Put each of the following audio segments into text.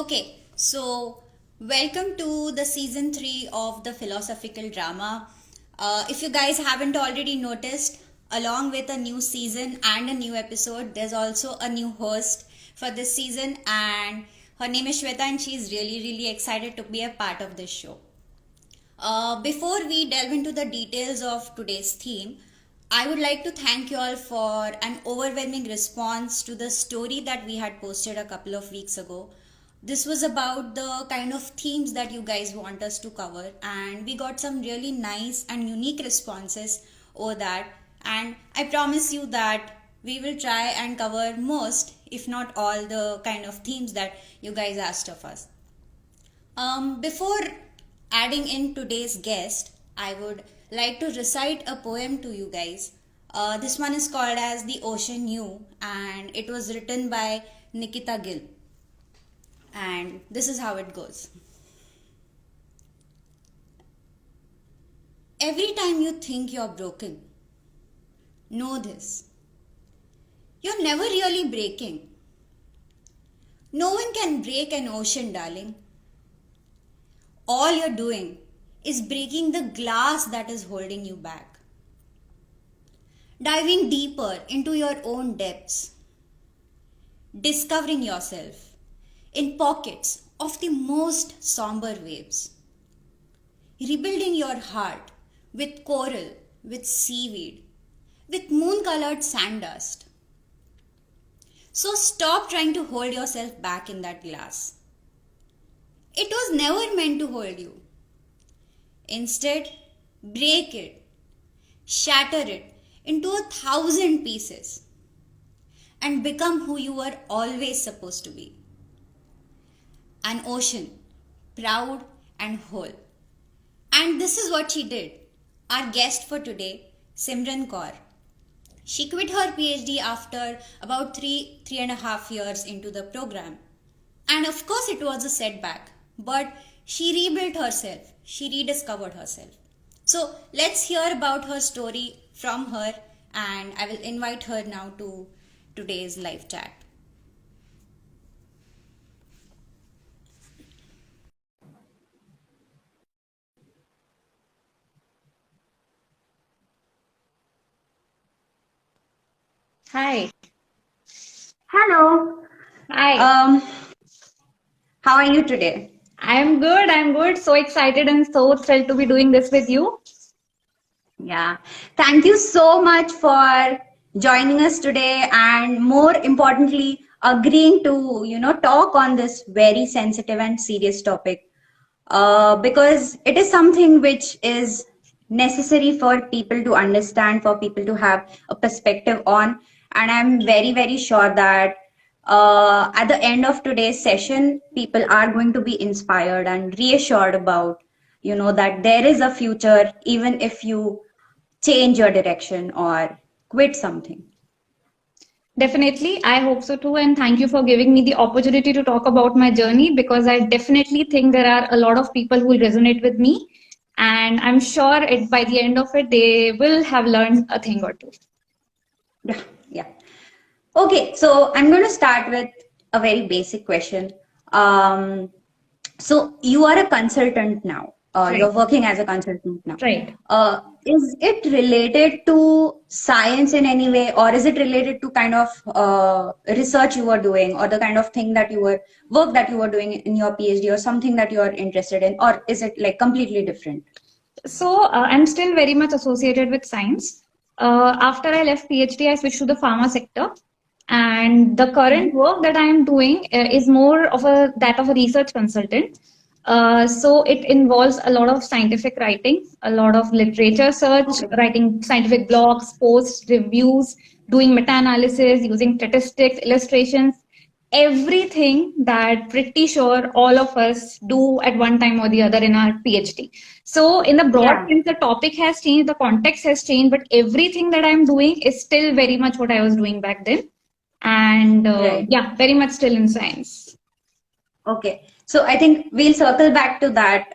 Okay, so welcome to the season 3 of the philosophical drama. If you guys haven't already noticed, along with a new season and a new episode, there's also a new host for this season, and her name is Shweta, and she's really excited to be a part of this show. Before we delve into the details of today's theme, I would like to thank you all for an overwhelming response to the story that we had posted a couple of weeks ago. This was about the kind of themes that you guys want us to cover, and we got some really nice and unique responses over that. And I promise you that we will try and cover most, if not all, the kind of themes that you guys asked of us. Before adding in today's guest, I would like to recite a poem to you guys. This one is called as The Ocean Knew, and it was written by Nikita Gill. And this is how it goes. Every time you think you're broken, know this. You're never really breaking. No one can break an ocean, darling. All you're doing is breaking the glass that is holding you back. Diving deeper into your own depths. Discovering yourself in pockets of the most somber waves. Rebuilding your heart with coral, with seaweed, with moon-colored sand dust. So stop trying to hold yourself back in that glass. It was never meant to hold you. Instead, break it, shatter it into 1,000 pieces, and become who you were always supposed to be. An ocean, proud and whole. And this is what she did. Our guest for today, Simran Kaur. She quit her PhD after about three and a half years into the program. And of course it was a setback, but she rebuilt herself. She rediscovered herself. So let's hear about her story from her, and I will invite her now to today's live chat. Hi. Hello. Hi. How are you today? I'm good. I'm good. So excited and so thrilled to be doing this with you. Yeah. Thank you so much for joining us today, and more importantly, agreeing to, talk on this very sensitive and serious topic. Because it is something which is necessary for people to understand, for people to have a perspective on. And I'm very sure that at the end of today's session, people are going to be inspired and reassured about, that there is a future, even if you change your direction or quit something. Definitely. I hope so too. And thank you for giving me the opportunity to talk about my journey, because I definitely think there are a lot of people who will resonate with me. And I'm sure by the end of it, they will have learned a thing or two. Yeah. Okay, so I'm going to start with a very basic question. So you are a consultant now. Right. You're working as a consultant now. Right. Is it related to science in any way, or is it related to kind of research you were doing, or the kind of thing that work that you were doing in your PhD, or something that you are interested in, or is it like completely different? So I'm still very much associated with science. After I left PhD, I switched to the pharma sector, and the current work that I am doing is more of that of a research consultant. So it involves a lot of scientific writing, a lot of literature search, writing scientific blogs, posts, reviews, doing meta-analysis, using statistics, illustrations, everything that pretty sure all of us do at one time or the other in our PhD. So in the broad sense, the topic has changed, the context has changed, but everything that I'm doing is still very much what I was doing back then. And yeah, very much still in science. Okay. So I think we'll circle back to that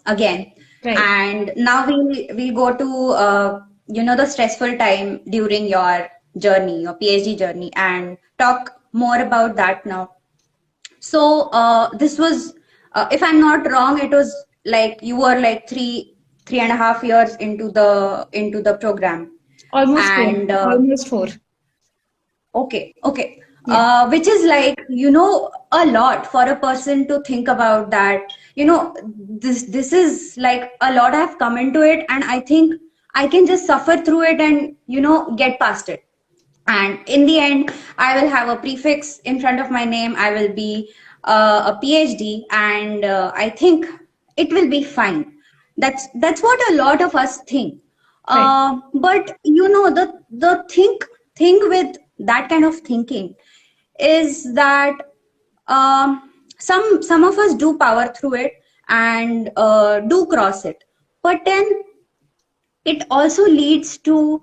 again. Right. And now we'll go to the stressful time during your journey, your PhD journey, and talk more about that now. So this was, if I'm not wrong, it was like you were like 3.5 years into the program. Almost four. And Almost four. okay. Yeah. Which is like, a lot for a person to think about that, this is like a lot I've come into it, and I think I can just suffer through it and, get past it. And in the end, I will have a prefix in front of my name. I will be a PhD, and I think it will be fine. That's what a lot of us think. Right. But the thing with that kind of thinking is that some of us do power through it and do cross it, but then it also leads to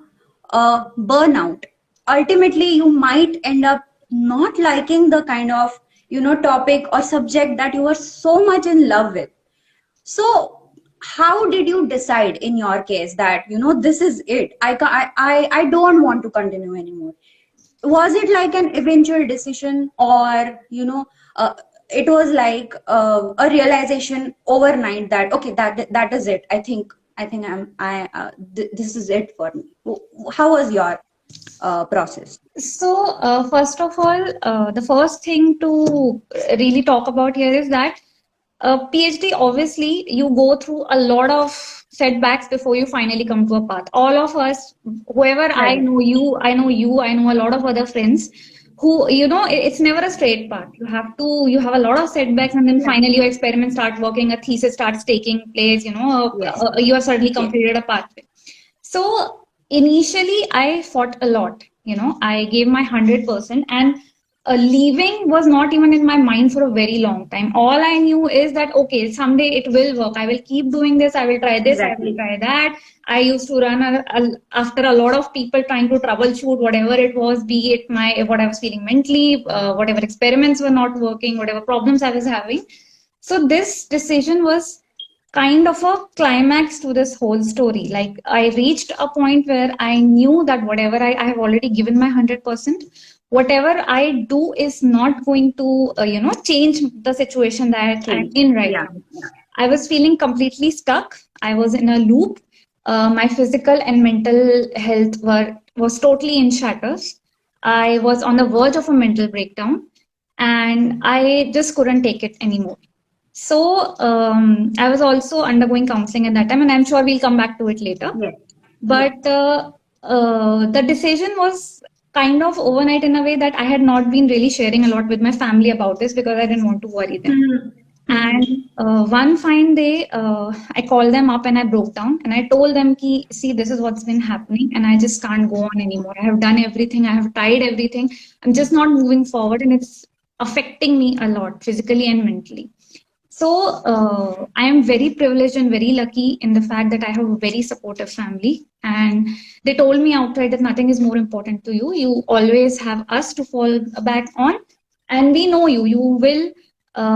burnout. Ultimately, you might end up not liking the kind of, topic or subject that you were so much in love with. So how did you decide in your case that, this is it? I don't want to continue anymore. Was it like an eventual decision, or, it was like a realization overnight that, okay, that is it. I think this is it for me. How was your process? So, first of all, the first thing to really talk about here is that PhD, obviously, you go through a lot of setbacks before you finally come to a path. All of us, whoever I Right. know you, I know a lot of other friends who, it's never a straight path. You have a lot of setbacks, and then Yeah. finally your experiment starts working, a thesis starts taking place, Yes. you have suddenly Yes. completed a pathway. So initially, I fought a lot. I gave my 100%, and leaving was not even in my mind for a very long time. All I knew is that, okay, someday it will work. I will keep doing this. I will try this. I will Exactly. try that. I used to run after a lot of people trying to troubleshoot whatever it was, be it what I was feeling mentally, whatever experiments were not working, whatever problems I was having. So this decision was kind of a climax to this whole story. Like, I reached a point where I knew that whatever I have already given my 100%, whatever I do is not going to, change the situation that I'm Change. in right Yeah. now. I was feeling completely stuck. I was in a loop. My physical and mental health was totally in shatters. I was on the verge of a mental breakdown, and I just couldn't take it anymore. So I was also undergoing counseling at that time, and I'm sure we'll come back to it later. Yes. Yes. But the decision was kind of overnight in a way that I had not been really sharing a lot with my family about this because I didn't want to worry them. Hmm. And Hmm. one fine day, I called them up and I broke down and I told them, ki, see, this is what's been happening and I just can't go on anymore. I have done everything, I have tried everything. I'm just not moving forward and it's affecting me a lot physically and mentally. So I am very privileged and very lucky in the fact that I have a very supportive family, and they told me outright that nothing is more important to you. You always have us to fall back on, and we know you. You will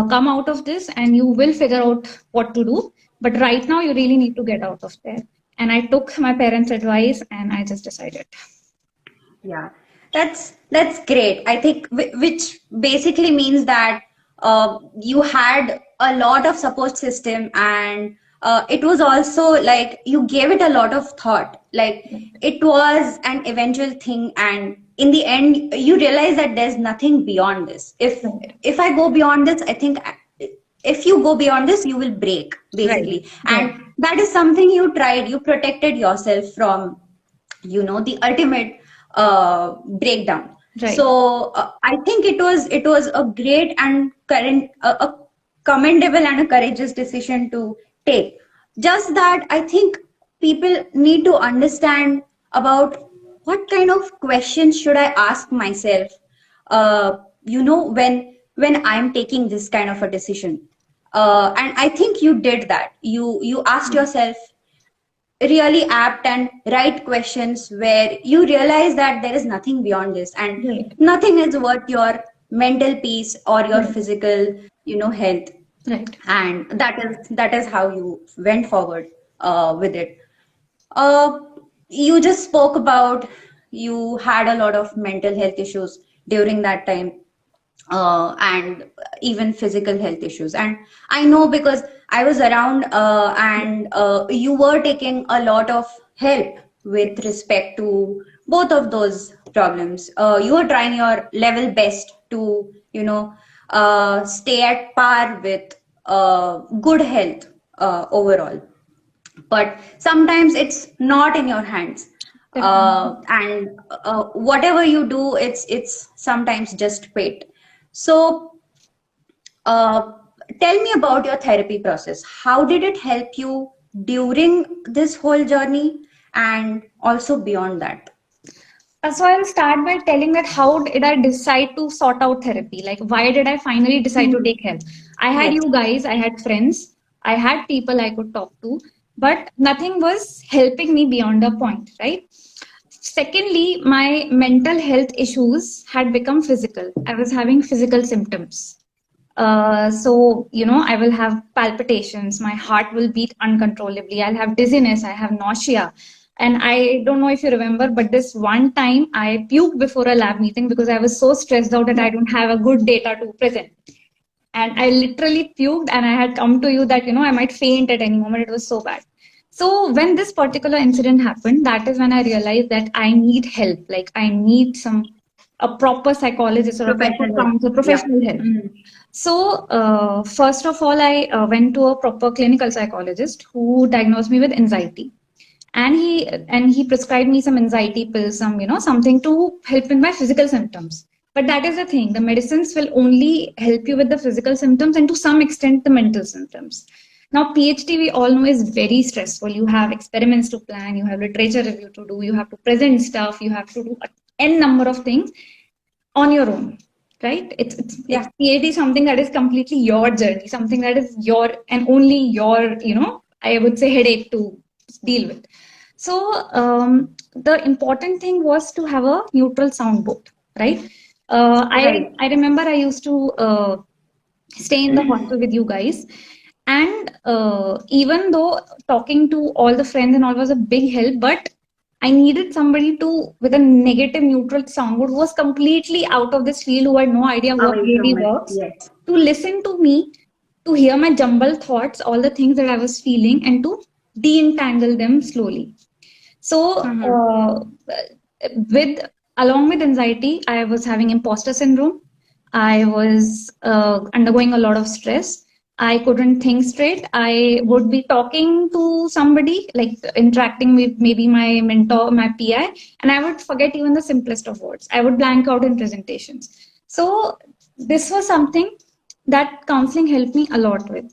come out of this, and you will figure out what to do. But right now, you really need to get out of there. And I took my parents' advice, and I just decided. Yeah, that's great. I think which basically means that you had a lot of support system, and it was also like you gave it a lot of thought. Like it was an eventual thing, and in the end, you realize that there's nothing beyond this. Right. If I go beyond this, I think if you go beyond this, you will break Right. basically, Right. and that is something you tried. You protected yourself from the ultimate breakdown. Right. So I think it was a great and current a commendable and a courageous decision to take. Just that I think people need to understand about what kind of questions should I ask myself, when I'm taking this kind of a decision. And I think you did that. You asked yourself really apt and right questions where you realize that there is nothing beyond this, and Right. nothing is worth your mental peace or your Right. physical health. Right. And that is how you went forward with it. uh, you just spoke about you had a lot of mental health issues during that time. and even physical health issues. And I know because I was around, and you were taking a lot of help with Yes. respect to both of those problems. You were trying your level best to, stay at par with good health overall. But sometimes it's not in your hands, Definitely. and whatever you do, it's sometimes just fate. So uh, tell me about your therapy process. How did it help you during this whole journey and also beyond that? So I'll start by telling that how did I decide to sort out therapy? Like, why did I finally decide to Mhm. take help? I had Yes. you guys, I had friends, I had people I could talk to, but nothing was helping me beyond a point, right? Secondly, my mental health issues had become physical. I was having physical symptoms. I will have palpitations, my heart will beat uncontrollably, I'll have dizziness, I have nausea. And I don't know if you remember, but this one time I puked before a lab meeting because I was so stressed out that I don't have a good data to present. And I literally puked, and I had come to you that, I might faint at any moment. It was so bad. So when this particular incident happened, that is when I realized that I need help. Like, I need a proper psychologist or a proper Professional help. counselor, Yeah. professional help. Mhm. So, first of all, I went to a proper clinical psychologist who diagnosed me with anxiety, and he prescribed me some anxiety pills, something to help with my physical symptoms. But that is the thing: the medicines will only help you with the physical symptoms, and to some extent, the mental symptoms. Now, PhD, we all know, is very stressful. You have experiments to plan, you have literature review to do, you have to present stuff, you have to do n number of things on your own, right? It's Yeah. PhD, something that is completely your journey, something that is your and only your, I would say, headache to deal with. So the important thing was to have a neutral soundboard, right? Right. I remember I used to stay in the hostel with you guys. And even though talking to all the friends and all was a big help, but I needed somebody with a negative neutral soundboard who was completely out of this field, who had no idea what Away really from it. works, Yes. to listen to me, to hear my jumbled thoughts, all the things that I was feeling, and to de-entangle them slowly. So, Mm-hmm. with along with anxiety, I was having imposter syndrome. I was undergoing a lot of stress. I couldn't think straight. I would be talking to somebody, like interacting with maybe my mentor, my PI, and I would forget even the simplest of words. I would blank out in presentations. So, this was something that counseling helped me a lot with.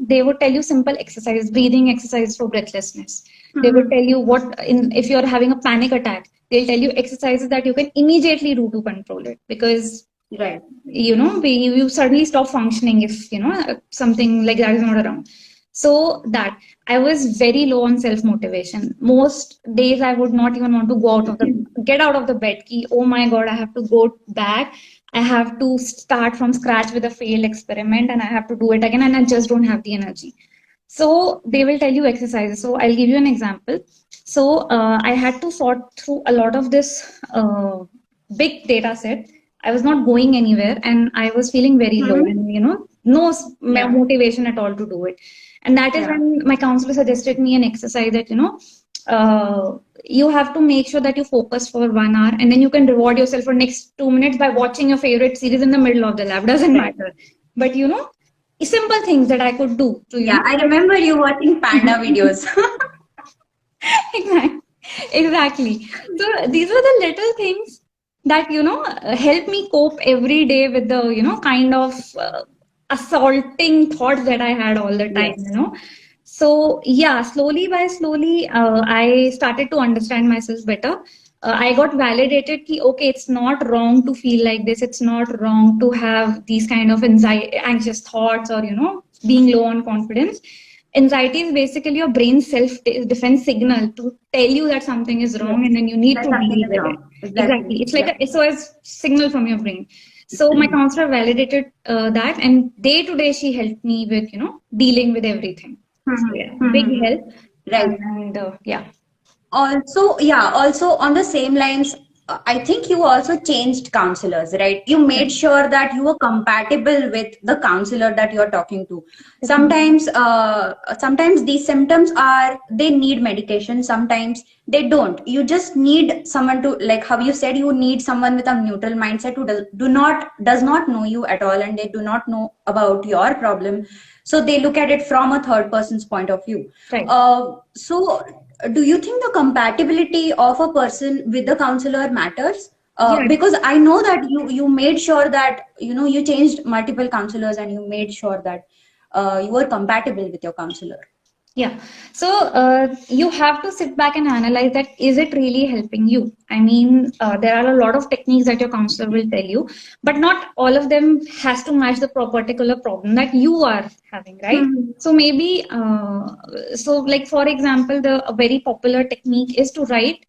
They would tell you simple exercise, breathing exercise for breathlessness. They would Mm-hmm. tell you if you're having a panic attack, they'll tell you exercises that you can immediately do to control it, because Right. you suddenly stop functioning if something like that is not around. So that I was very low on self motivation. Most days I would not even want to get out of the bed. Oh my god, I have to go back. I have to start from scratch with a failed experiment, and I have to do it again, and I just don't have the energy. So they will tell you exercises. So I'll give you an example. So I had to sort through a lot of this big data set. I was not going anywhere, and I was feeling very low, Mm-hmm. and no Yeah. motivation at all to do it. And that is Yeah. when my counselor suggested me an exercise that you have to make sure that you focus for 1 hour, and then you can reward yourself for next 2 minutes by watching your favorite series in the middle of the lab. Doesn't Right. matter, but simple things that I could do to Yeah. I remember you watching panda videos. exactly. Exactly. So these were the little things that help me cope every day with the kind of assaulting thoughts that I had all the time. Yes. So yeah, slowly by slowly, I started to understand myself better. I got validated कि okay, it's not wrong to feel like this. It's not wrong to have these kind of anxious thoughts, or being low on confidence. Anxiety is basically your brain's self defense signal to tell you that something is wrong, and Yes. then you need That to something deal is with it. wrong. Exactly. Exactly. It's like Yeah. a SOS signal from your brain. So my counselor validated that, and day to day she helped me with dealing with everything. So yeah, Mm-hmm. big Mm-hmm. help. Right. And yeah. Also, yeah, also on the same lines, I think you also changed counselors, right? You Right. made sure that you were compatible with the counselor that you're talking to. Definitely. Sometimes these symptoms are they need medication. Sometimes they don't. You just need someone to, like how you said, you need someone with a neutral mindset who does not know you at all, and they do not know about your problem. So they look at it from a third person's point of view. Right. So, do you think the compatibility of a person with the counselor matters? Yeah. Because I know that you made sure that you changed multiple counselors and you made sure that you were compatible with your counselor. Yeah. So you have to sit back and analyze that is it really helping you? I mean, there are a lot of techniques that your counselor will tell you, but not all of them has to match the particular problem that you are having, right? Hmm. So maybe, so like for example, the a very popular technique is to write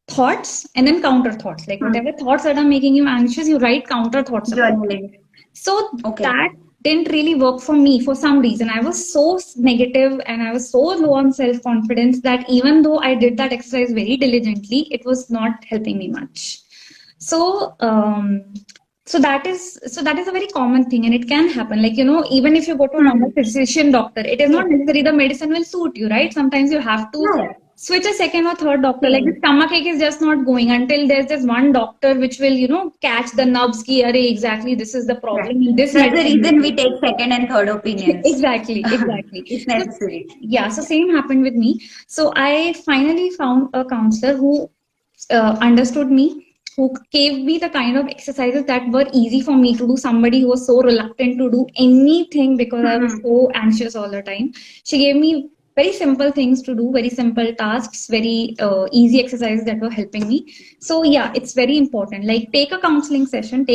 thoughts and then counter thoughts. Like Hmm. whatever thoughts that are making you anxious, you write counter thoughts about it. Journaling. So Okay. that didn't really work for me for some reason. I was so negative and I was so low on self confidence that even though I did that exercise very diligently, it was not helping me much. So, so that is a very common thing, and it can happen. Like even if you go to a normal Hmm. physician doctor, it is Yes. not necessary the medicine will suit you, right? Sometimes you have to Yeah. switch a second or third doctor. Like the Change. stomach ache is just not going until there's this one doctor which will catch the nubs ki arey, exactly this is the Right. problem and this That's the medicine will reason we suit take you. second and third opinions. Exactly, exactly. It's So necessary. yeah, so same happened with me. So I finally found a counselor who understood me, who gave me the kind of exercises that were easy for me to do. Somebody who was so reluctant to do anything because I was Hmm. so anxious all the time. She gave me very simple things to do, very simple tasks, very easy exercises that were helping me. So yeah, it's very important. Like take a counseling session,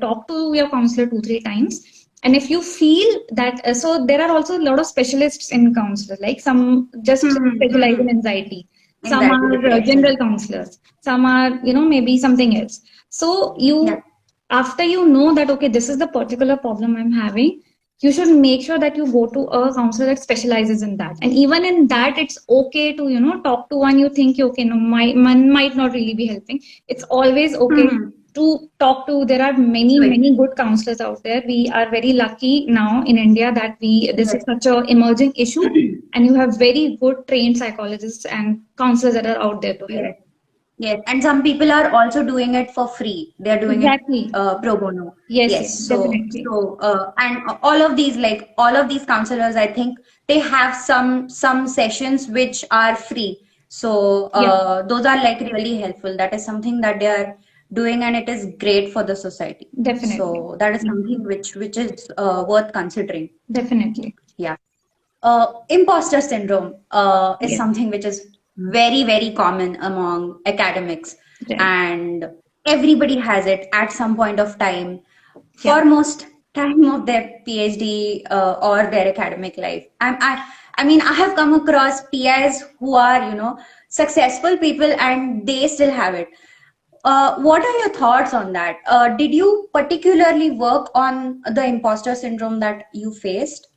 talk to your counselor 2 3 times, and if you feel that, so there are also a lot of specialists in counselors, like some just Hmm. specialize in Hmm. anxiety, some Anxiety are general depression. counselors, some are, maybe something else. So Yeah. after you know that, okay, this is the particular problem I'm having, you should make sure that you go to a counselor that specializes in that. And even in that, it's okay to, talk to one you think, okay, no, my one might not really be helping. It's always okay Hmm. to talk to. There are many, Switch. many good counselors out there. We are very lucky now in India that this is Yes. such a emerging issue, and you have very good trained psychologists and counselors that are out there to help. Yes. Yes. And some people are also doing it for free. They are doing it Exactly. pro bono. Yes, Yes. yes, definitely. And all of these counselors, I think they have some sessions which are free. So Yeah, those are like really helpful. That is something that they are doing, and it is great for the society. definitely. So that is Yeah, something which is worth considering. definitely. Yeah. Imposter syndrome is Yes, something which is very, very common among academics, right. and everybody has it at some point of time Yeah. for most time of their PhD or their academic life. I mean, I have come across PIs who are, successful people and they still have it. What are your thoughts on that? Did you particularly work on the imposter syndrome that you faced?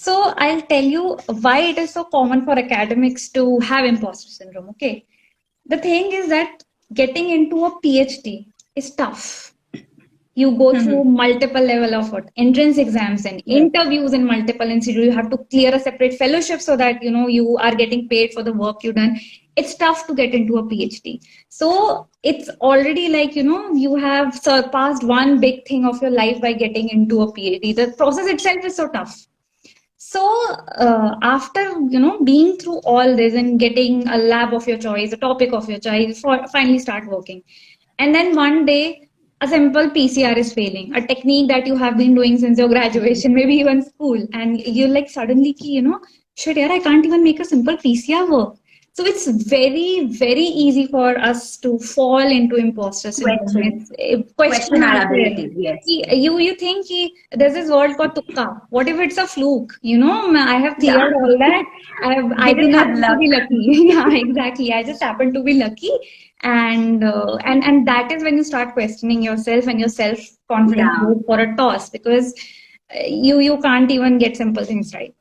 So I'll tell you why it is so common for academics to have imposter syndrome. Okay. The thing is that getting into a PhD is tough. You go through multiple level of what entrance exams and Yes. interviews in multiple institutes. You have to clear a separate fellowship so that you are getting paid for the work you done. It's tough to get into a PhD. So it's already like you have surpassed one big thing of your life by getting into a PhD. The process itself is so tough. So after being through all this and getting a lab of your choice, a topic of your choice, finally start working, and then one day a simple PCR is failing, a technique that you have been doing since your graduation, maybe even school, and you're like suddenly ki, shit, yeah, I can't even make a simple PCR work. So it's very, very easy for us to fall into imposter syndrome. Question. It's question Question our ourselves. abilities. Yes. You think there's this word called tukka. What if it's a fluke? I have Yeah. cleared all that. I We just just had happen to luck. be lucky. Yeah, exactly. I just happen to be lucky, and that is when you start questioning yourself, and your self confidence Yeah. goes for a toss, because you can't even get simple things right.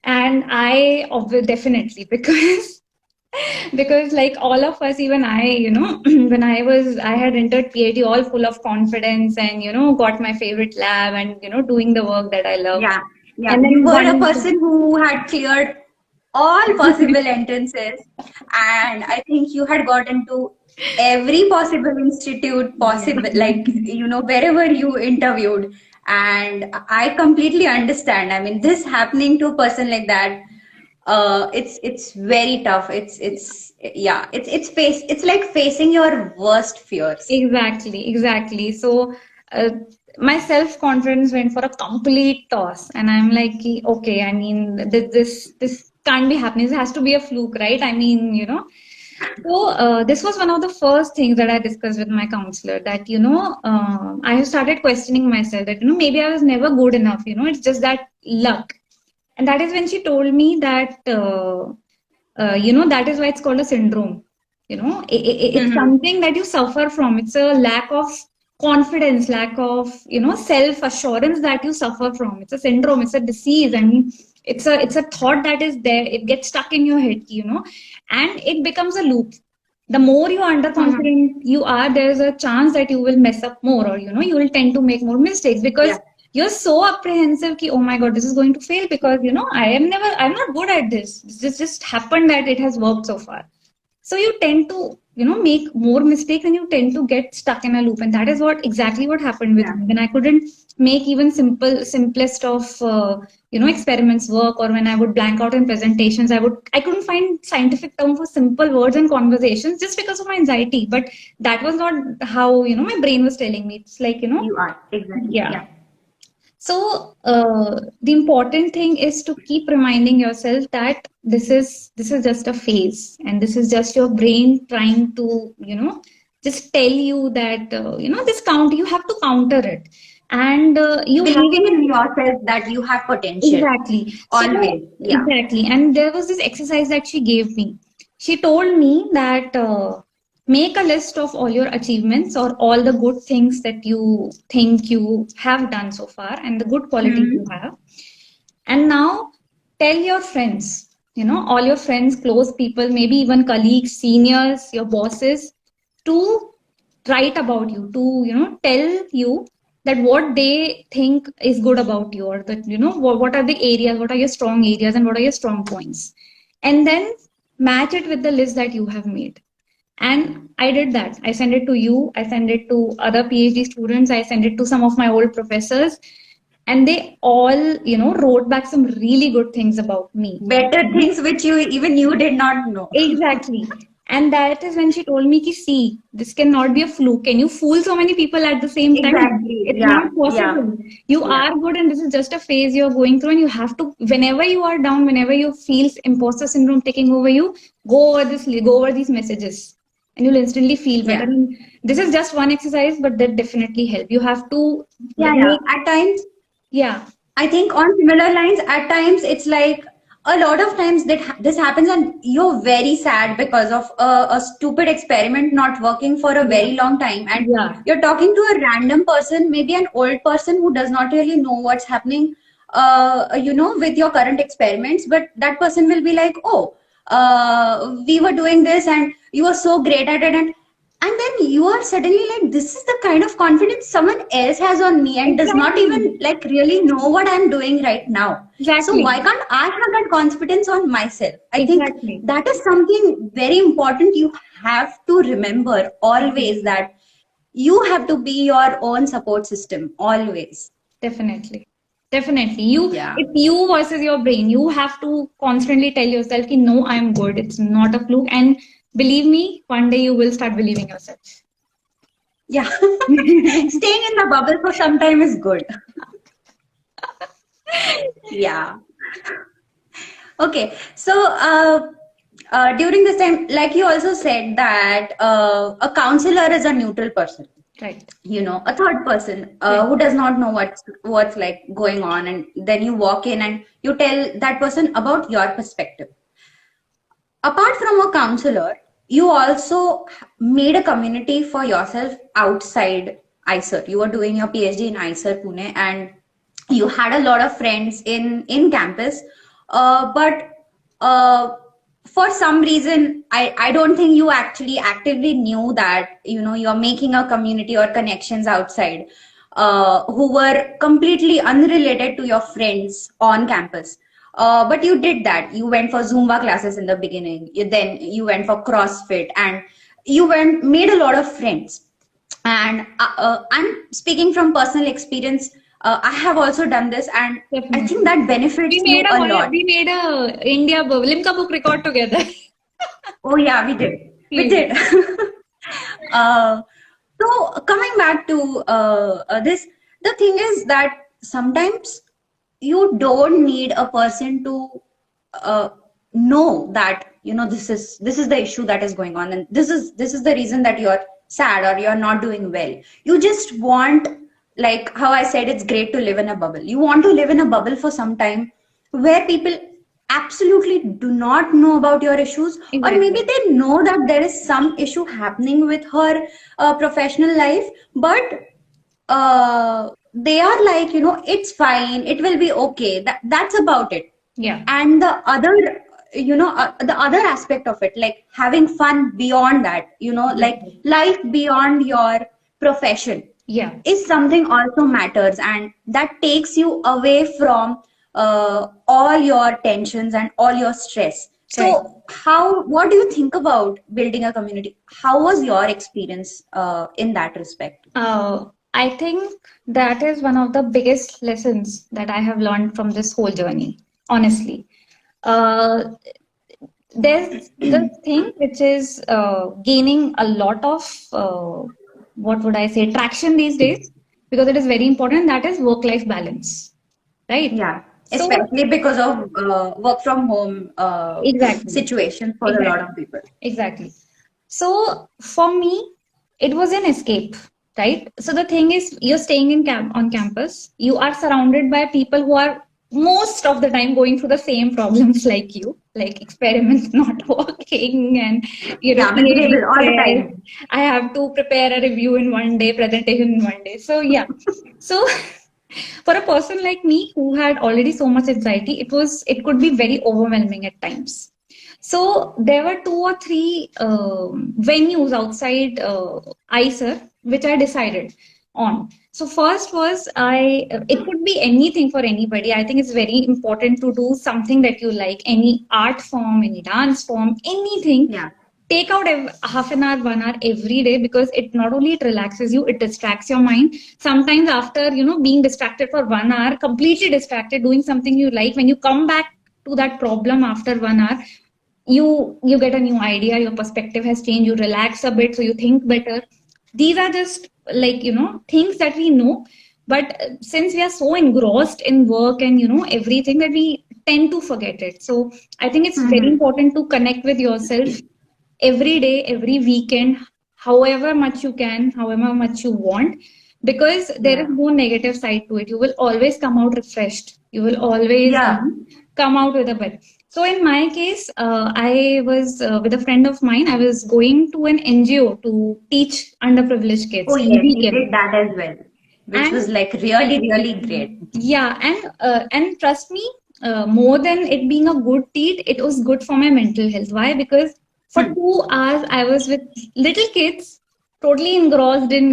And I obviously definitely because Because like all of us, even I, when I had entered PhD all full of confidence and, got my favorite lab and, doing the work that I love. Yeah, yeah. And You then were a one, person who had cleared all possible entrances, and I think you had gotten to every possible institute possible, like, wherever you interviewed. And I completely understand. I mean, this happening to a person like that, it's very tough. It's like facing your worst fears. exactly. So uh, my self-confidence went for a complete toss. And I'm like, okay, I mean, this can't be happening. This has to be a fluke, right? I mean, So this was one of the first things that I discussed with my counselor that, I have started questioning myself that, maybe I was never good enough, it's just that luck. And that is when she told me that, that is why it's called a syndrome. It's something that you suffer from. It's a lack of confidence, lack of, self assurance that you suffer from. It's a syndrome. It's a disease. I mean, it's a thought that is there. It gets stuck in your head, and it becomes a loop. The more you Mhm. underconfident you are, there's a chance that you will mess up more, or you will tend to make more mistakes because Yeah. you're so apprehensive ki, oh my god, this is going to fail because I'm not good at this. This just happened that it has worked so far. So you tend to make more mistakes and you tend to get stuck in a loop, and that is what exactly what happened with Yeah. me when I couldn't make even simplest of experiments work, or when I would blank out in presentations. I couldn't find scientific term for simple words and conversations just because of my anxiety, but that was not how my brain was telling me. It's like You are. Exactly. yeah. Yeah. So the important thing is to keep reminding yourself that this is just a phase, and this is just your brain trying to just tell you that this count you have to counter it, and you have Believing to in yourself that you have potential. exactly. So Always. Yeah. exactly, and there was this exercise that she gave me. She told me that make a list of all your achievements or all the good things that you think you have done so far and the good qualities you Hmm. have. And now tell your friends, all your friends, close people, maybe even colleagues, seniors, your bosses, to write about you, to, tell you that what they think is good about you, or that, what are the areas, what are your strong areas, and what are your strong points. And then match it with the list that you have made. And I did that. I sent it to you. I sent it to other PhD students. I sent it to some of my old professors. And they all, wrote back some really good things about me. Better things which you did not know. Exactly. And that is when she told me, ki, see, this cannot be a fluke. Can you fool so many people at the same time? Exactly. It's not Yeah. Yeah. possible. You Yeah. are good, and this is just a phase you're going through. And you have to, whenever you are down, whenever you feel imposter syndrome taking over you, go over these messages, and you'll instantly feel better. Yeah. And this is just one exercise, but that definitely help. You have to Yeah. Yeah. make, At times, yeah, I think on similar lines, at times it's like a lot of times that this happens and you're very sad because of a stupid experiment not working for a yeah, very long time, and yeah, you're talking to a random person, maybe an old person who does not really know what's happening, with your current experiments, but that person will be like, oh, we were doing this and you were so great at it, and then you are suddenly like, this is the kind of confidence someone else has on me and does not exactly, even like really know what I'm doing right now. So exactly, why can't I have that confidence on myself? I think exactly. that is something very important. You have to remember always that you have to be your own support system always. Definitely. Definitely. You, Yeah. it's you versus your brain. You have to constantly tell yourself, ki, no, I'm good. It's not a fluke. And believe me, one day you will start believing yourself. Yeah. Staying in the bubble for some time is good. Yeah. Okay, so during this time, like you also said that a counselor is a neutral person, Right. a third person Right. who does not know what's like going on, and then you walk in and you tell that person about your perspective. Apart from a counselor, you also made a community for yourself outside ICER. You were doing your PhD in ICER Pune, and you had a lot of friends in campus, but uh, for some reason, I don't think you actually actively knew that, you're making a community or connections outside, who were completely unrelated to your friends on campus. But you did that. You went for Zumba classes in the beginning. Then you went for CrossFit, and made a lot of friends. And I'm speaking from personal experience. I have also done this, and I think Definitely. that benefits you a lot. We made a India Limca book record together. Oh yeah, we did. We Yes. did. uh, so coming back to this, the thing is that sometimes you don't need a person to uh, know that this is the issue that is going on, and this is the reason that you're sad or you're not doing well. You just want, like how I said, it's great to live in a bubble. You want to live in a bubble for some time where people absolutely do not know about your issues, or maybe Exactly. they know that there is some issue happening with her professional life, but they are like, it's fine, it will be okay. That's about it. Yeah. And the other aspect of it, like having fun beyond that, like Exactly. life beyond your profession, Yeah. is something also matters, and that takes you away from all your tensions and all your stress. Right. So what do you think about building a community? How was your experience in that respect? I think that is one of the biggest lessons that I have learned from this whole journey, honestly. Uh, there's this thing which is gaining a lot of, what would I say, traction these days, because it is very important. That is work-life balance, right? Yeah, So, especially because of work from home exactly, situation for a lot exactly, of people. exactly. So for me, it was an escape, right? So the thing is, you're staying on campus. You are surrounded by people who are most of the time going through the same problems like you, like experiments not working, and Yeah, PhD miserable all the stress. time. I have to prepare a review in one day, presentation in one day. So yeah, so for a person like me who had already so much anxiety, it could be very overwhelming at times. So there were two or three venues outside ICER which I decided on. So first was it could be anything for anybody. I think it's very important to do something that you like, any art form, any dance form, anything. Yeah. Take out half an hour, 1 hour every day, because it not only it relaxes you, it distracts your mind. Sometimes after being distracted for 1 hour, completely distracted doing something you like, when you come back to that problem after 1 hour, you get a new idea, your perspective has changed, you relax a bit, so you think better. These are just like things that we know, but since we are so engrossed in work and everything, that we tend to forget it. So I think it's very Mm-hmm. important to connect with yourself every day, every weekend, however much you can, however much you want, because there is Yeah. no negative side to it. You will always come out refreshed. You will always Yeah. come out with a bet. So in my case, I was with a friend of mine. I was going to an NGO to teach underprivileged Oh kids in yes, we weekend, did that as well, which and was like really, really great. yeah, and trust me, more than it being a good deed, it was good for my mental health. Why? Because for Hmm. 2 hours I was with little kids, totally engrossed in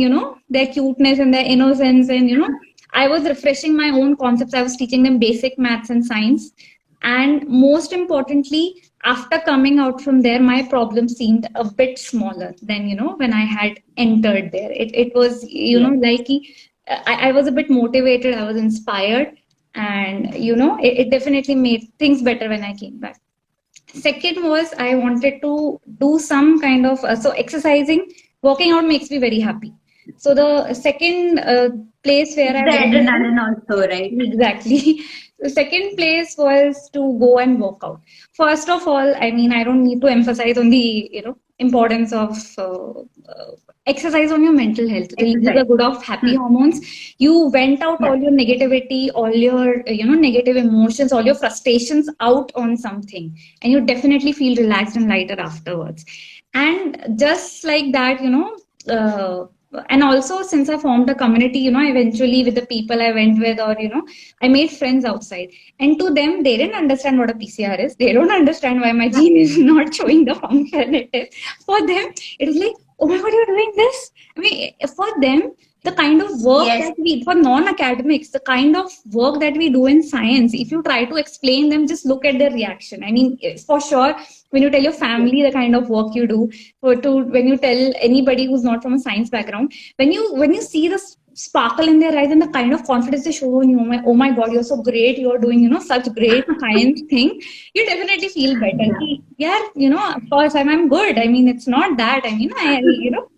their cuteness and their innocence, and I was refreshing my own concepts. I was teaching them basic maths and science, and most importantly, after coming out from there, my problem seemed a bit smaller than when I had entered there. It was Yes. like I was a bit motivated, I was inspired, and it definitely made things better when I came back. Second was I wanted to do some kind of so exercising, working out makes me very happy. So the second place where It's I the went to, adrenaline also, right? exactly. The second place was to go and work out. First of all, I mean, I don't need to emphasize on the importance of exercise on your mental health. Releases a Exercise. good of happy Hmm. hormones. You vent out Yeah. all your negativity, all your negative emotions, all your frustrations out on something, and you definitely feel relaxed and lighter afterwards. And just like that, and also since I formed a community, eventually with the people I went with, or I made friends outside. And to them, they didn't understand what a PCR is. They don't understand why my gene is not showing the function it is. For them, it is like, oh my god, you're doing this. I mean, for them, the kind of work Yes. that we, for non-academics, the kind of work that we do in science, if you try to explain them, just look at their reaction. I mean, for sure, when you tell your family the kind of work you do, when you tell anybody who's not from a science background, when you see the sparkle in their eyes and the kind of confidence they show in you, oh my god, you're so great, you're doing such great science thing, you definitely feel better. Yeah. Yeah, of course, I'm good. I mean, it's not that. I mean,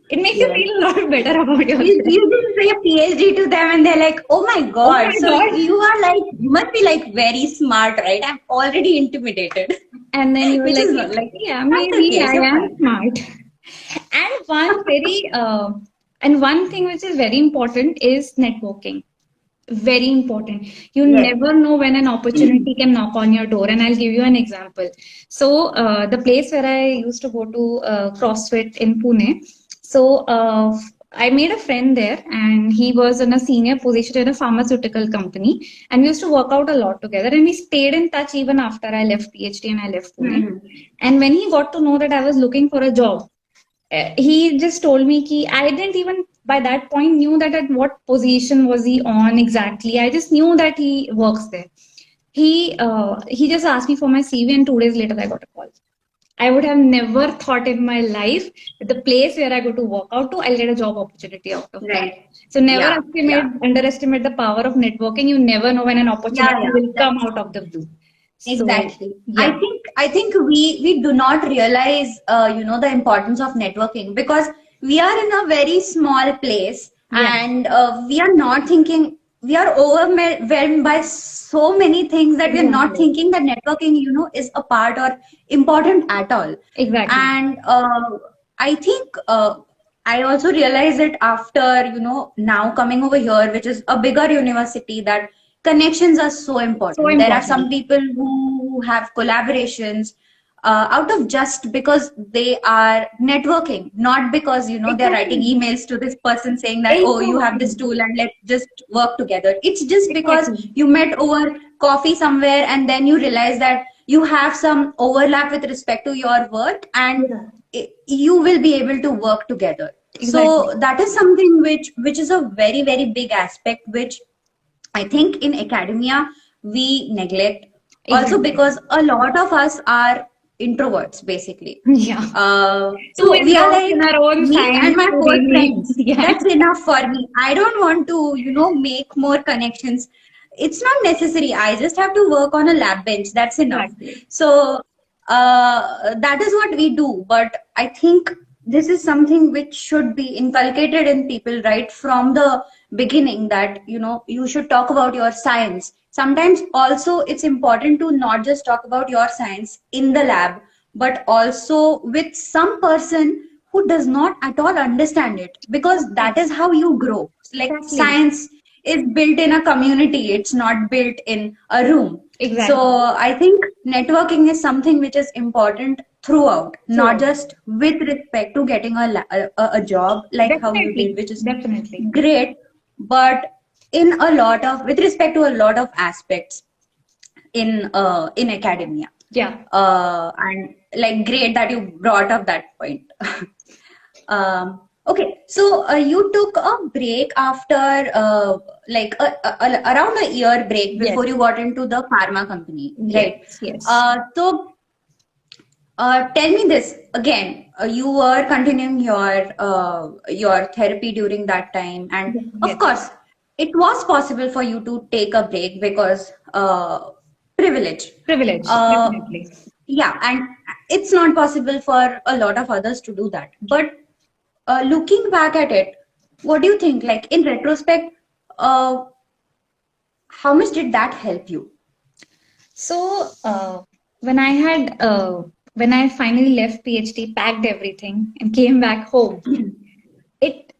it makes you Yes. feel a lot better about yourself. You just say a PhD to them and they're like, oh my Oh God. my So god. you are like, you must be like very smart, right? I'm already intimidated. And then you were Which like, is not like, yeah, that's maybe okay. I So am fine. smart. And one thing which is very important is networking. Very important. You Yes. never know when an opportunity can knock on your door. And I'll give you an example. So, the place where I used to go to CrossFit in Pune. So, I made a friend there, and he was in a senior position in a pharmaceutical company. And we used to work out a lot together. And we stayed in touch even after I left PhD and I left Pune. Mhm. And when he got to know that I was looking for a job, he just told me ki I didn't even by that point knew that at what position was he on exactly. I just knew that he works there. He just asked me for my CV, and 2 days later I got a call. I would have never thought in my life that the place where I go to work out to, I'll get a job opportunity out of that. Right. So never Yeah. Yeah. underestimate the power of networking. You never know when an Yeah. opportunity will Yeah. come out of the blue. So Exactly. I yeah, think I think we do not realize the importance of networking because we are in a very small place yeah, and we are not thinking we are overwhelmed by so many things that we are not exactly, thinking that networking is a part or important at all. exactly. And I think I also realized it after now coming over here, which is a bigger university, that connections are so So important. There are some important. people who have collaborations out of just because they are networking, not because they're writing Exactly. emails to this person saying that, oh, you have this Exactly. tool and let's just work together. It's just because Exactly. you met over coffee somewhere and then you realize that you have some overlap with respect to your work and Yeah. you will be able to work together. Exactly. So that is something which is a very very big aspect which I think in academia we neglect, also Exactly. because a lot of us are introverts basically. Yeah. Too So we are engrossed like in our own me science and my to four really, friends. yeah. That's enough for me. I don't want to, make more connections. It's not necessary. I just have to work on a lab bench. That's enough. Exactly. So that is what we do. But I think this is something which should be inculcated in people right from the beginning, that you should talk about your science. Sometimes also it's important to not just talk about your science in the lab, but also with some person who does not at all understand it, because that is how you grow. Like Exactly. science is built in a community, it's not built in a room. So Exactly. I think networking is something which is important throughout, not True. just with respect to getting a job like how you did, Definitely. which is Definitely. great, but in a lot of with respect to a lot of aspects in academia. Yeah. And like great that you brought up that point. Okay, so you took a break after like around a year break Yes. before you got into the pharma company, right? Yes. Yes. So tell me this again. You were continuing your therapy during that time, and of Yes. course, it was possible for you to take a break because privilege. Privilege. Uh, Definitely. yeah, and it's not possible for a lot of others to do that. But looking back at it, what do you think? Like in retrospect, uh, how much did that help you? So, when I had, when I finally left PhD, packed everything and came back home, it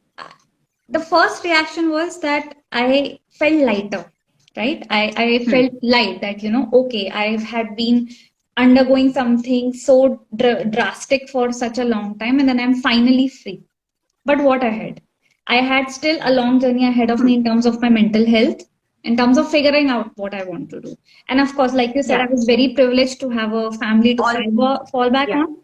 the first reaction was that I felt lighter, right? I Hmm. felt light that, okay, I had been undergoing something so drastic for such a long time, and then I'm finally free. But what ahead? I had still a long journey ahead of me in terms of my mental health, in terms of figuring out what I want to do. And of course, like you said, I Yeah. was very privileged to have a family to All. fall back Yeah. on.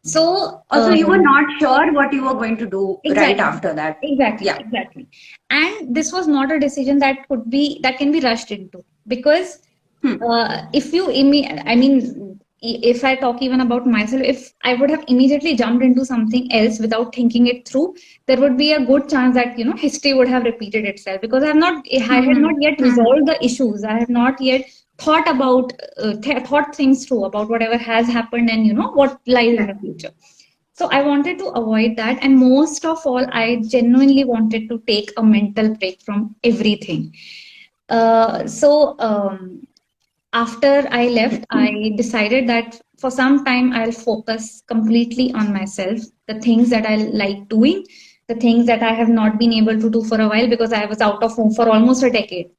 So, Also, you were not sure what you were going to do right exactly, after that. exactly, Yeah. exactly. And this was not a decision that can be rushed into, because Hmm. if you I mean, if I talk even about myself, if I would have immediately jumped into something else without thinking it through, there would be a good chance that history would have repeated itself, because I had Hmm. not yet Hmm. resolved the issues. I have not yet thought about thought things through about whatever has happened, and what lies in Yeah. the future. So I wanted to avoid that. And most of all, I genuinely wanted to take a mental break from everything. After I left, I decided that for some time I'll focus completely on myself, the things that I like doing, the things that I have not been able to do for a while because I was out of home for almost a decade.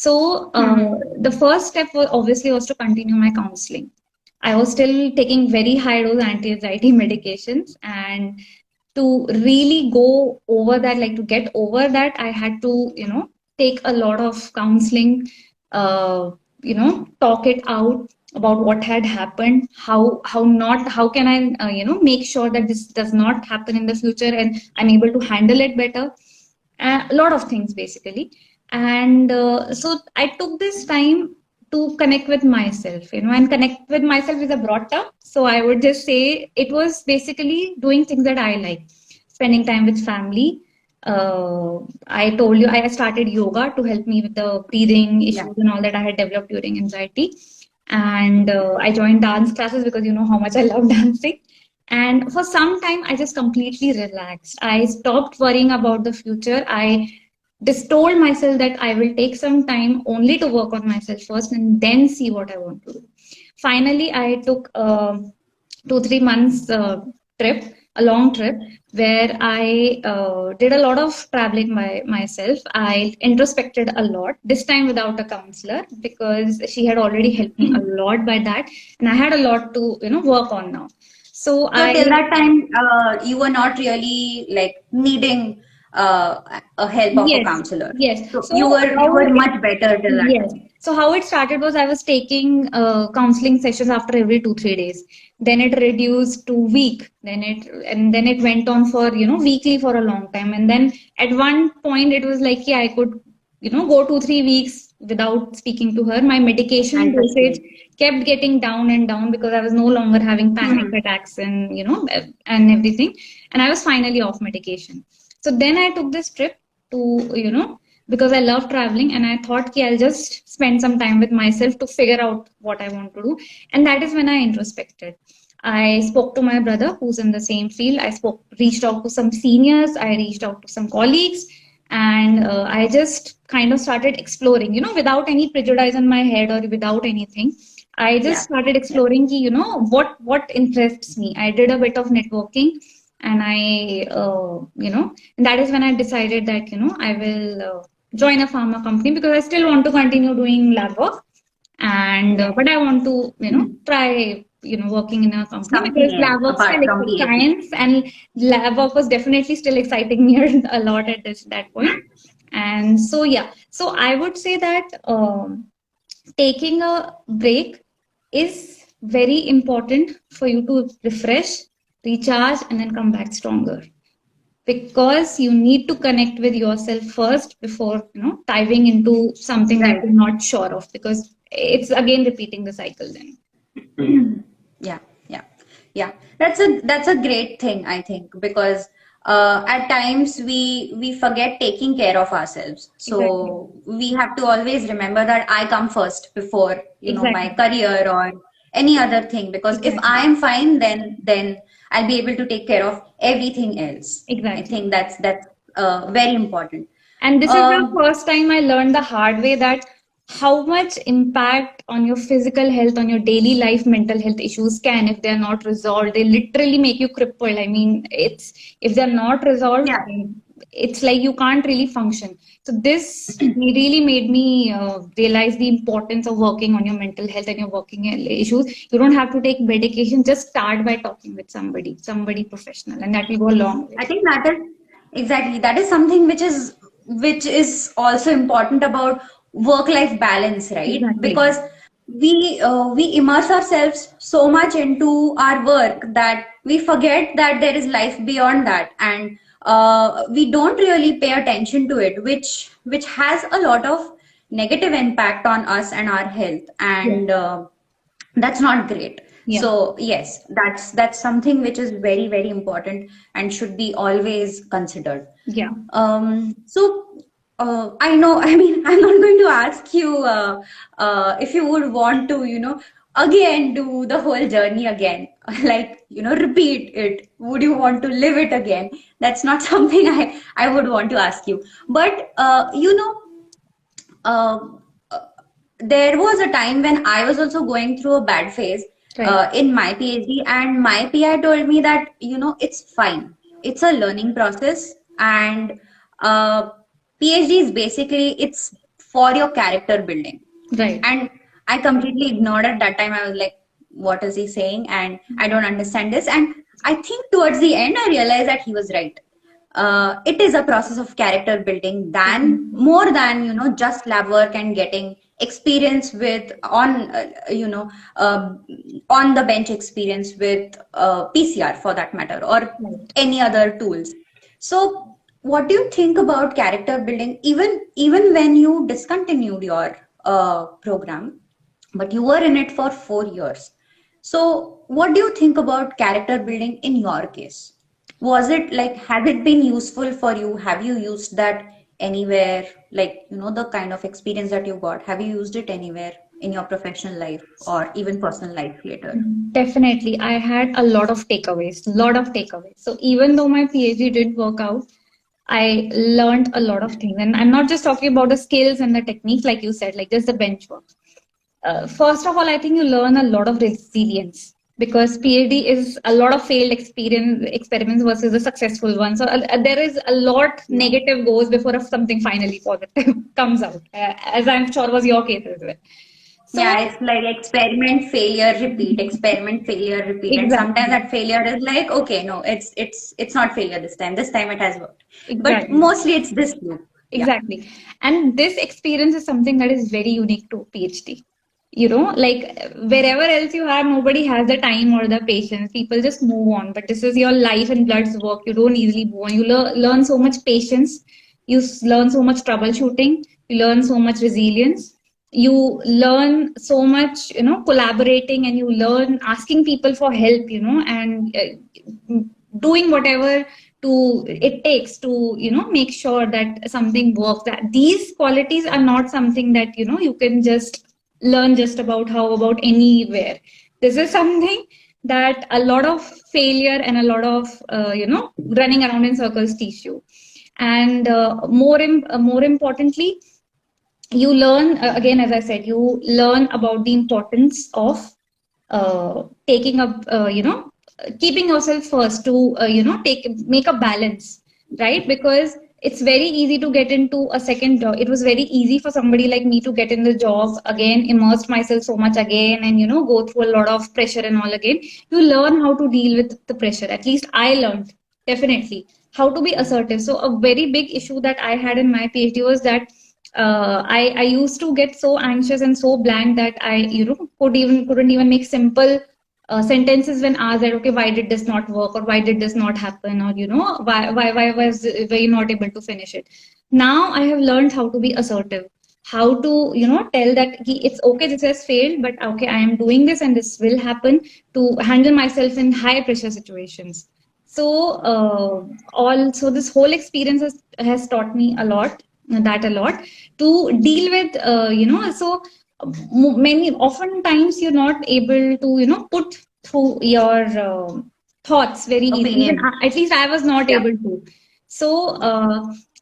So Hmm. the first step was obviously was to continue my counseling. I was still taking very high dose anti-anxiety medications, and to really go over that, like to get over that, I had to, take a lot of counseling, talk it out about what had happened, how can I, make sure that this does not happen in the future and I'm able to handle it better. A lot of things basically. And so I took this time to connect with myself, and connect with myself is a broad term. So I would just say it was basically doing things that I like, spending time with family. I told you I started yoga to help me with the breathing Yeah. issues and all that I had developed during anxiety. And I joined dance classes because you know how much I love dancing. And for some time, I just completely relaxed. I stopped worrying about the future. I just told myself that I will take some time only to work on myself first and then see what I want to do. Finally, I took 2 3 months trip, a long trip, where I did a lot of traveling by myself. I introspected a lot, this time without a counselor because she had already helped me a lot by that, and I had a lot to work on now. So So I till that time, you were not really like needing a help of a Yes, counselor. yes. So So you how were it much better till that yes. time. So how it started was I was taking counseling sessions after every 2 3 days. Then it reduced to week. Then it went on for weekly for a long time. And then at one point it was like, yeah, I could go 2 3 weeks without speaking to her. My medication And dosage sustained. kept getting down and down because I was no longer having panic Hmm. attacks and and everything. And I was finally off medication. So then I took this trip to because I love traveling, and I thought ki I'll just spend some time with myself to figure out what I want to do. And that is when I introspected. I spoke to my brother who's in the same field. Reached out to some seniors, I reached out to some colleagues, and I just kind of started exploring, without any prejudice in my head or without anything. I just Yeah. started Yeah. exploring, what interests me. I did a bit of networking, and and that is when I decided that I will join a pharma company because I still want to continue doing lab work, and Yeah. but I want to Hmm. try working in a company because Something else lab work still apart from PhD. science, and lab work was definitely still exciting me a lot at that point. And so yeah, so I would say that taking a break is very important for you to refresh, recharge, and then come back stronger, because you need to connect with yourself first before diving into something that Right. you're not sure of, because it's again repeating the cycle then. Yeah, yeah, yeah. That's a great thing, I think, because at times we forget taking care of ourselves. Exactly. So we have to always remember that I come first before, my Exactly. career or any other thing. Because if Exactly. I am fine, then I'll be able to take care of everything else. I Exactly. think that's very important. And this is the Um, first time I learned the hard way that how much impact on your physical health, on your daily life, mental health issues can, if they're not resolved, they literally make you crippled. I mean, if they're not resolved, yeah, it's like you can't really function. So this really made me realize the importance of working on your mental health and your working issues. You don't have to take medication. Just start by talking with somebody professional, and that will go a long way. I think that is Exactly. That is something which is also important about work-life balance, right? Exactly. Because we immerse ourselves so much into our work that we forget that there is life beyond that, and we don't really pay attention to it, which has a lot of negative impact on us and our health, Yeah. and that's not great. Yeah. So yes, that's something which is very, very important and should be always considered. Yeah. So I know, I mean, I'm not going to ask you if you would want to, again do the whole journey again, like, repeat it. Would you want to live it again? That's not something I would want to ask you. But uh, uh, there was a time when I was also going through a bad phase Right. in my PhD, and my PI told me that, it's fine. It's a learning process, and uh, PhD is basically it's for your character building. Right. And I completely ignored at that time. I was like, what is he saying? And I don't understand this. And I think towards the end, I realized that he was right. It is a process of character building than Definitely. more than just lab work and getting experience with on the bench experience with PCR for that matter, or Right. any other tools. So what do you think about character building, even when you discontinued your program, but you were in it for 4 years? So what do you think about character building in your case? Was it like, has it been useful for you? Have you used that anywhere? Like, the kind of experience that you got, have you used it anywhere in your professional life or even personal life later? Definitely. I had a lot of takeaways, lot of takeaways. So even though my PhD did work out, I learned a lot of things. And I'm not just talking about the skills and the techniques, like you said, like just the bench work. First of all, I think you learn a lot of resilience because PhD is a lot of failed experiments versus a successful one. So there is a lot Yeah. negative goes before something finally positive comes out, as I'm sure was your case as well. Yeah, So it's like experiment, failure, repeat, experiment, failure, repeat. And sometimes exactly, that failure is like, okay, no, it's not failure this time. This time it has worked. But exactly. mostly it's this loop. Yeah. Exactly. And this experience is something that is very unique to PhD. Like wherever else you have, nobody has the time or the patience. People just move on. But this is your life and blood's work. You don't easily move on. You learn so much patience. You learn so much troubleshooting. You learn so much resilience. You learn so much, collaborating, and you learn asking people for help, and doing whatever to it takes to make sure that something works. That these qualities are not something that you can just learn just about how about anywhere. This is something that a lot of failure and a lot of running around in circles teach you. And more importantly, you learn again, as I said, you learn about the importance of taking up keeping yourself first to take make a balance, right? Because it's very easy to get into a second job. It was very easy for somebody like me to get in the job again, immersed myself so much again, and go through a lot of pressure and all again. You learn how to deal with the pressure. At least I learned, definitely, how to be assertive. So a very big issue that I had in my PhD was that I used to get so anxious and so blank that I couldn't even make simple sentences when asked that, okay, why did this not work, or why did this not happen, or were you not able to finish it? Now I have learned how to be assertive, how to tell that it's okay, this has failed, but okay, I am doing this and this will happen, to handle myself in high pressure situations. So also this whole experience has taught me a lot to deal with so many oftentimes you're not able to put through your thoughts very easily. Even Opinion. at least I was not Yeah. able to. So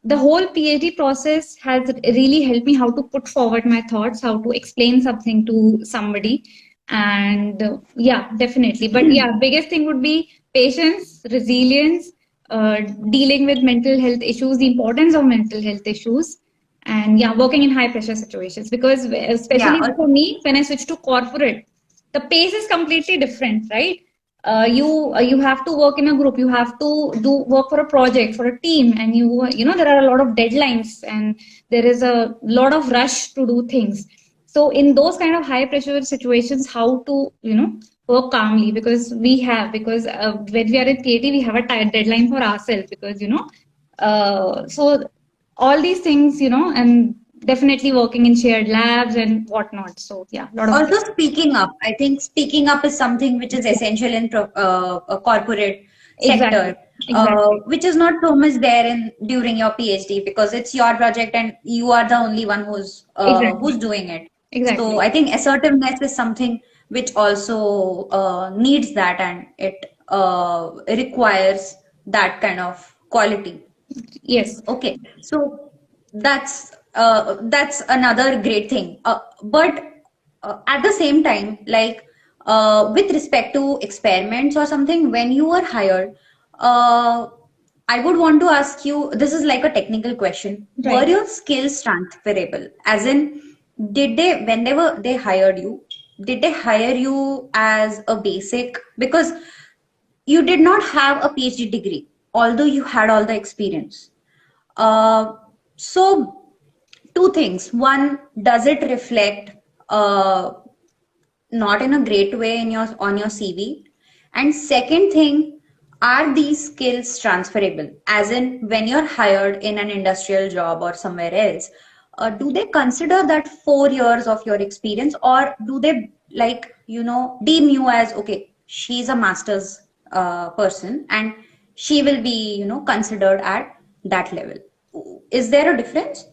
the whole PhD process has really helped me how to put forward my thoughts, how to explain something to somebody. And yeah, definitely. But yeah, biggest thing would be patience, resilience, uh, dealing with mental health issues, the importance of mental health issues, and yeah, working in high pressure situations. Because Yeah. especially for me, when I switched to corporate, the pace is completely different, right? you have to work in a group, you have to do work for a project, for a team, and there are a lot of deadlines, and there is a lot of rush to do things. So in those kind of high pressure situations, how to work calmly, because when we are in PhD we have a tight deadline for ourselves, because so all these things, and definitely working in shared labs and whatnot. So yeah, a lot of Also, speaking up. I think speaking up is something which is essential in a corporate exactly, sector, exactly, which is not so much there in during your PhD because it's your project and you are the only one who's exactly, doing it. So exactly. I think assertiveness is something which also needs that, and it requires that kind of quality. Yes. Okay, so that's another great thing. But at the same time, like with respect to experiments or something, when you were hired, uh, I would want to ask you, this is like a technical question. Were Right. your skills transferable? As in, did they, whenever they hired you, did they hire you as a basic? Because you did not have a PhD degree, although you had all the experience. Uh, so two things. One, does it reflect not in a great way in your on your CV? And second thing, are these skills transferable? As in, when you're hired in an industrial job or somewhere else, do they consider that 4 years of your experience, or do they deem you as okay, she's a master's person and she will be considered at that level? Is there a difference?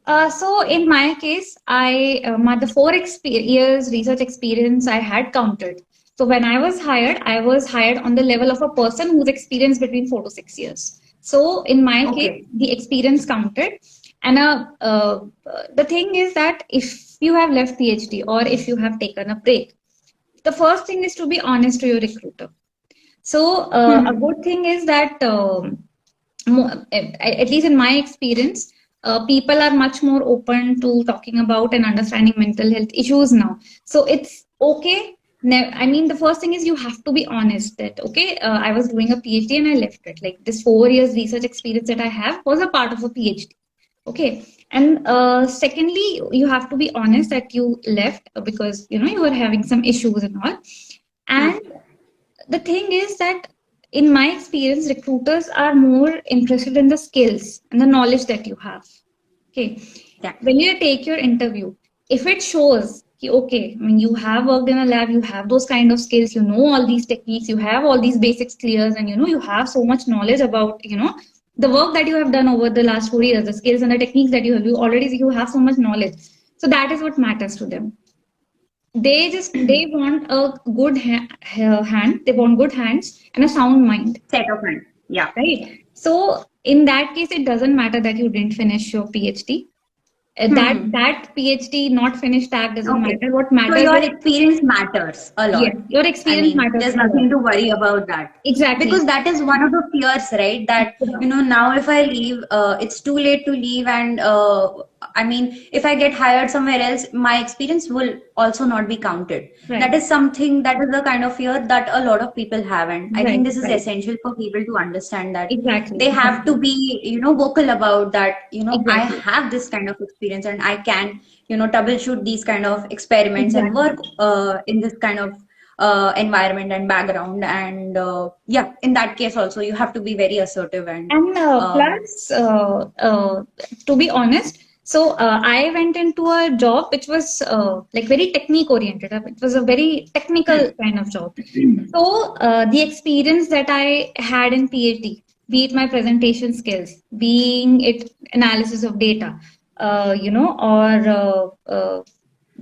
So in my case, the 4 years research experience I had counted. So when I was hired on the level of a person whose experience between 4 to 6 years. So in my case, Okay. the experience counted. And the thing is that if you have left PhD or if you have taken a break, the first thing is to be honest to your recruiter. So a Hmm. good thing is that at least in my experience, people are much more open to talking about and understanding mental health issues now. So it's okay. I mean, the first thing is you have to be honest that, okay, I was doing a PhD and I left it. Like this 4 years research experience that I have was a part of a PhD. Okay. And secondly, you have to be honest that you left because, you were having some issues and all. Hmm. And the thing is that in my experience recruiters are more interested in the skills and the knowledge that you have. Okay, Yeah. when you take your interview, if it shows okay, I mean, you have worked in a lab, you have those kind of skills, you know all these techniques, you have all these basics clears, and you have so much knowledge about the work that you have done over the last 4 years, the skills and the techniques that you have so much knowledge. So that is what matters to them. They want a good hand, they want good hands and a sound mind, Set of hand. Yeah. right? So in that case it doesn't matter that you didn't finish your PhD. That Hmm. that PhD not finished tag doesn't Okay. matter. What So matters your is, experience matters a yes, lot. your I experience mean, matters there's a lot. nothing to worry about that. Exactly. Because that is one of the fears, right? That, Yeah. now if I leave, it's too late to leave. And I mean, if I get hired somewhere else, my experience will also not be counted. That Right, is something, that is the kind of fear that a lot of people have. And I think right, this is right. essential for people to understand that Exactly, they have to exactly, be, vocal about that, I exactly, have this kind of experience and I can troubleshoot these kind of experiments and work exactly. in this kind of environment and background. And yeah, in that case also you have to be very assertive and And uh, plus, to be honest, so I went into a job which was like very technique oriented. It was a very technical kind of job. So the experience that I had in PhD, be it my presentation skills, being it analysis of data, or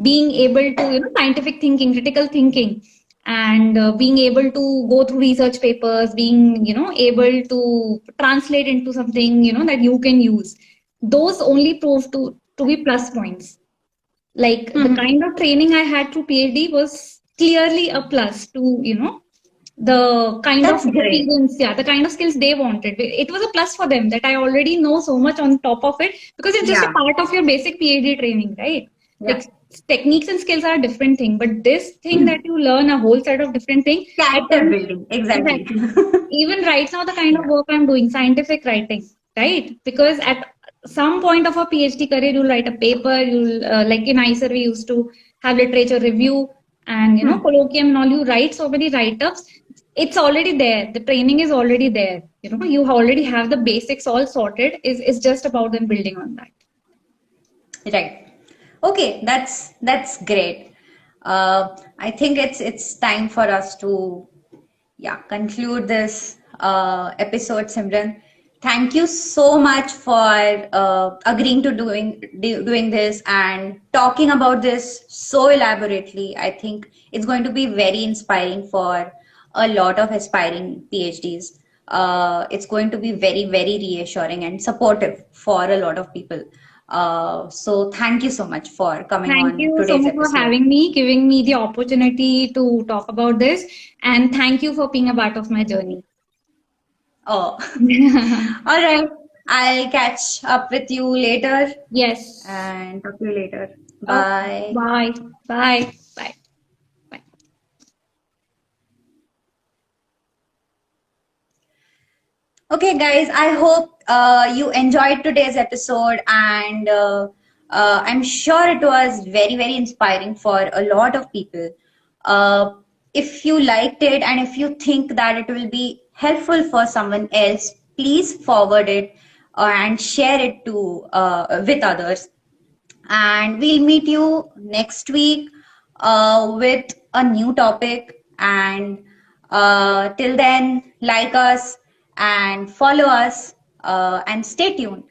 being able to scientific thinking, critical thinking, and being able to go through research papers, being able to translate into something that you can use, those only prove to be plus points. Like the Mhm. kind of training I had through PhD was clearly a plus to the kind of That's great. experience, yeah, the kind of skills they wanted. It was a plus for them that I already know so much on top of it, because it's just a Yeah, part of your basic PhD training, right? yeah, Like techniques and skills are a different thing, but this thing that you learn a whole set of different things. Character building, exactly. Exactly. Even right now, the kind of Yeah. work I'm doing, scientific writing, right? Because at some point of a PhD career, you'll write a paper, you'll, like in ICER, we used to have literature review and, Hmm. colloquium and all, you write so many write-ups. It's already there. The training is already there. You already have the basics all sorted. Is just about then building on that. Right. Okay, that's great. I think it's time for us to conclude this episode, Simran. Thank you so much for agreeing to doing this and talking about this so elaborately. I think it's going to be very inspiring for a lot of aspiring PhDs. It's going to be very, very reassuring and supportive for a lot of people. So thank you so much for coming Thank on you so today's much for episode. having me, giving me the opportunity to talk about this, and thank you for being a part of my journey. Oh, all right. I'll catch up with you later Yes. and talk to you later. Okay. Bye. Bye. Bye. Bye. Bye. Okay, guys, I hope you enjoyed today's episode, and I'm sure it was very, very inspiring for a lot of people. Uh, if you liked it and if you think that it will be helpful for someone else, please forward it and share it to with others. And we'll meet you next week with a new topic. And till then, like us and follow us and stay tuned.